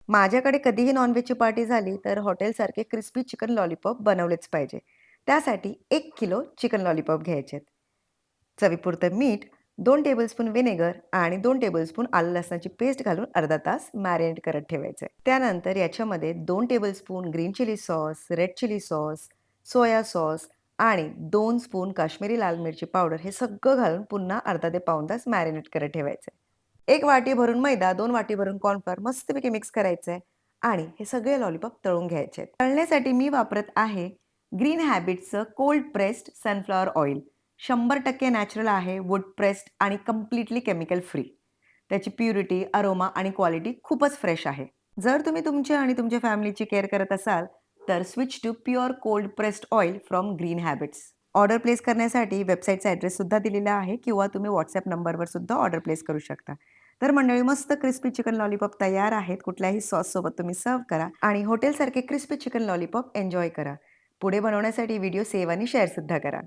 माझ्याकडे कधीही नॉन-व्हेजची पार्टी झाली, तर हॉटेलसारखे क्रिस्पी चिकन लॉलीपॉप बनवलेच पाहिजे. त्यासाठी 1 किलो चिकन लॉलीपॉप घ्यायचेत. चवीपुरतं मीठ, 2 टेबलस्पून व्हिनेगर आणि 2 टेबलस्पून आलं लसणाची पेस्ट घालून अर्धा तास मॅरिनेट करत ठेवायचं आहे. त्यानंतर याच्यामध्ये 2 tablespoon green chilli sauce, red chilli sauce, soya sauce आणि 2 स्पून काश्मीरी लाल मिरची पावडर हे सगळं घालून पुन्हा अर्धा ते पाऊण तास मॅरिनेट करत ठेवायचं आहे. 1 वाटी भरून मैदा, 2 वाटी भरून कॉर्नफ्लोअर मस्तपैकी मिक्स करायचं आहे आणि हे सगळे लॉलीपॉप तळून घ्यायचे आहेत. तळण्यासाठी मी वापरत आहे ग्रीन हॅबिट्सचं cold pressed sunflower oil. 100% natural आहे, वूड प्रेस्ड आणि कंप्लीटली केमिकल फ्री. त्याची प्युरिटी, अरोमा आणि क्वालिटी खूपच फ्रेश आहे. जर तुम्ही तुमच्या आणि तुमच्या फॅमिलीची केअर करत असाल, तर switch to pure cold pressed oil from green habits. Order place करण्यासाठी वेबसाईटचा ॲड्रेस सुद्धा दिलेला आहे किंवा तुम्ही WhatsApp नंबरवर सुद्धा ऑर्डर प्लेस करू शकता. तर मंडळी मस्त क्रिस्पी चिकन लॉलीपॉप तयार आहेत. कुठल्याही सॉससोबत तुम्ही सर्व्ह करा आणि हॉटेलसारखे क्रिस्पी चिकन लॉलीपॉप एन्जॉय करा. पुढे बनवण्यासाठी व्हिडिओ सेव्ह आणि शेअर सुद्धा करा.